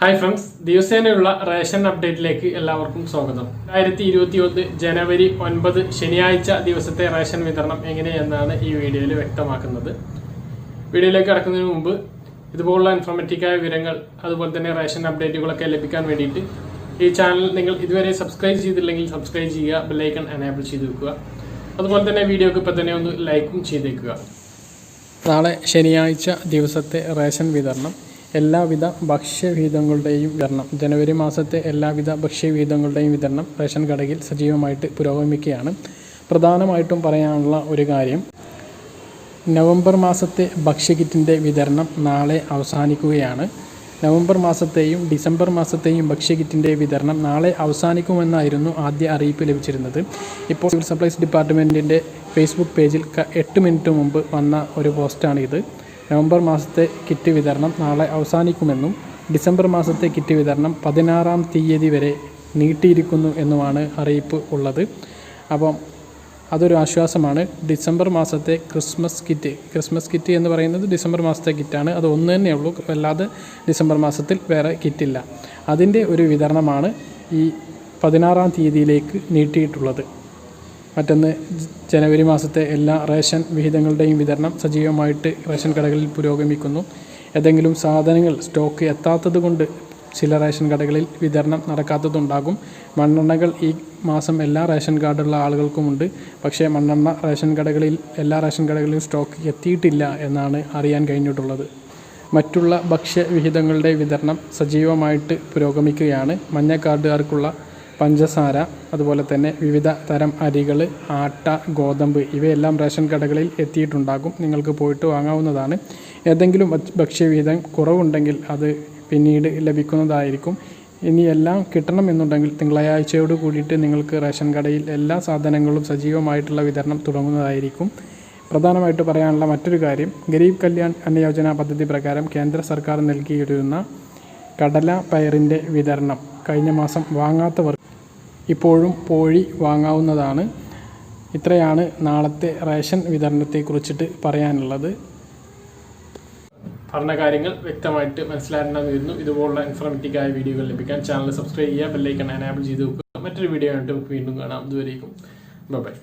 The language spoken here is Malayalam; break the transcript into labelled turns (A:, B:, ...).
A: ഹായ് ഫ്രണ്ട്സ്, ദിവസേനയുള്ള റേഷൻ അപ്ഡേറ്റിലേക്ക് എല്ലാവർക്കും സ്വാഗതം. 2021 ജനുവരി 9 ശനിയാഴ്ച ദിവസത്തെ റേഷൻ വിതരണം എങ്ങനെയെന്നാണ് ഈ വീഡിയോയിൽ വ്യക്തമാക്കുന്നത്. വീഡിയോയിലേക്ക് കടക്കുന്നതിന് മുമ്പ് ഇതുപോലുള്ള ഇൻഫോർമേറ്റീവായ വിവരങ്ങൾ അതുപോലെ തന്നെ റേഷൻ അപ്ഡേറ്റുകളൊക്കെ ലഭിക്കാൻ വേണ്ടിയിട്ട് ഈ ചാനൽ നിങ്ങൾ ഇതുവരെ സബ്സ്ക്രൈബ് ചെയ്തില്ലെങ്കിൽ സബ്സ്ക്രൈബ് ചെയ്യുക, ബെല്ലൈക്കൺ എനേബിൾ ചെയ്ത് വെക്കുക. അതുപോലെ തന്നെ വീഡിയോക്ക് ഇപ്പം തന്നെ ഒന്ന് ലൈക്കും ചെയ്തേക്കുക. നാളെ ശനിയാഴ്ച ദിവസത്തെ റേഷൻ വിതരണം എല്ലാവിധ ഭക്ഷ്യവിഹിതങ്ങളുടെയും വിതരണം ജനുവരി മാസത്തെ എല്ലാവിധ ഭക്ഷ്യവിഹിതങ്ങളുടെയും വിതരണം റേഷൻ കടയിൽ സജീവമായിട്ട് പുരോഗമിക്കുകയാണ്. പ്രധാനമായിട്ടും പറയാനുള്ള ഒരു കാര്യം, നവംബർ മാസത്തെ ഭക്ഷ്യക്കിറ്റിൻ്റെ വിതരണം നാളെ അവസാനിക്കുകയാണ്. നവംബർ മാസത്തെയും ഡിസംബർ മാസത്തെയും ഭക്ഷ്യക്കിറ്റിൻ്റെ വിതരണം നാളെ അവസാനിക്കുമെന്നായിരുന്നു ആദ്യ അറിയിപ്പ് ലഭിച്ചിരുന്നത്. ഇപ്പോൾ സിവിൽ സപ്ലൈസ് ഡിപ്പാർട്ട്മെൻറ്റിൻ്റെ ഫേസ്ബുക്ക് പേജിൽ 8 മിനിറ്റ് മുമ്പ് വന്ന ഒരു പോസ്റ്റാണിത്. നവംബർ മാസത്തെ കിറ്റ് വിതരണം നാളെ അവസാനിക്കുമെന്നും ഡിസംബർ മാസത്തെ കിറ്റ് വിതരണം 16-ാം തീയതി വരെ നീട്ടിയിരിക്കുന്നു എന്നുമാണ് അറിയിപ്പ് ഉള്ളത്. അപ്പം അതൊരു ആശ്വാസമാണ്. ഡിസംബർ മാസത്തെ ക്രിസ്മസ് കിറ്റ് എന്ന് പറയുന്നത് ഡിസംബർ മാസത്തെ കിറ്റാണ്. അത് ഒന്ന് തന്നെ ഉള്ളൂ, അല്ലാതെ ഡിസംബർ മാസത്തിൽ വേറെ കിറ്റില്ല. അതിൻ്റെ ഒരു വിതരണമാണ് ഈ 16-ാം തീയതിയിലേക്ക് നീട്ടിയിട്ടുള്ളത്. മറ്റൊന്ന്, ജനുവരി മാസത്തെ എല്ലാ റേഷൻ വിഹിതങ്ങളുടെയും വിതരണം സജീവമായിട്ട് റേഷൻ കടകളിൽ പുരോഗമിക്കുന്നു. ഏതെങ്കിലും സാധനങ്ങൾ സ്റ്റോക്ക് എത്താത്തത് കൊണ്ട് ചില റേഷൻ കടകളിൽ വിതരണം നടക്കാത്തതുണ്ടാകും. മണ്ണെണ്ണകൾ ഈ മാസം എല്ലാ റേഷൻ കാർഡുള്ള ആളുകൾക്കുമുണ്ട്. പക്ഷേ മണ്ണെണ്ണ എല്ലാ റേഷൻ കടകളിലും സ്റ്റോക്ക് എത്തിയിട്ടില്ല എന്നാണ് അറിയാൻ കഴിഞ്ഞിട്ടുള്ളത്. മറ്റുള്ള ഭക്ഷ്യവിഹിതങ്ങളുടെ വിതരണം സജീവമായിട്ട് പുരോഗമിക്കുകയാണ്. മഞ്ഞ കാർഡുകാർക്കുള്ള പഞ്ചസാര, അതുപോലെ തന്നെ വിവിധ തരം അരികൾ, ആട്ട, ഗോതമ്പ് ഇവയെല്ലാം റേഷൻ കടകളിൽ എത്തിയിട്ടുണ്ടാകും. നിങ്ങൾക്ക് പോയിട്ട് വാങ്ങാവുന്നതാണ്. ഏതെങ്കിലും ഭക്ഷ്യവിഹിതം കുറവുണ്ടെങ്കിൽ അത് പിന്നീട് ലഭിക്കുന്നതായിരിക്കും. ഇനി എല്ലാം കിട്ടണമെന്നുണ്ടെങ്കിൽ തിങ്കളാഴ്ചയോട് കൂടിയിട്ട് നിങ്ങൾക്ക് റേഷൻ കടയിൽ എല്ലാ സാധനങ്ങളും സജീവമായിട്ടുള്ള വിതരണം തുടങ്ങുന്നതായിരിക്കും. പ്രധാനമായിട്ട് പറയാനുള്ള മറ്റൊരു കാര്യം, ഗരീബ് കല്യാൺ അന്ന യോജന പദ്ധതി പ്രകാരം കേന്ദ്ര സർക്കാർ നൽകിയിരുന്ന കടല പയറിൻ്റെ വിതരണം കഴിഞ്ഞ മാസം വാങ്ങാത്തവർ ഇപ്പോഴും പോയി വാങ്ങാവുന്നതാണ്. ഇത്രയാണ് നാളത്തെ റേഷൻ വിതരണത്തെക്കുറിച്ചിട്ട് പറയാനുള്ളത്. പറഞ്ഞ കാര്യങ്ങൾ വ്യക്തമായിട്ട് മനസ്സിലാക്കണമെന്ന് വരുന്നു. ഇതുപോലുള്ള ഇൻഫോർമേറ്റീവായ വീഡിയോകൾ ലഭിക്കാൻ ചാനൽ സബ്സ്ക്രൈബ് ചെയ്യുക, ബെല്ലൈക്കൺ എനേബിൾ ചെയ്ത് വെക്കുക. മറ്റൊരു വീഡിയോ ആയിട്ട് വീണ്ടും കാണാം. ഇതുവരേക്കും ബൈ.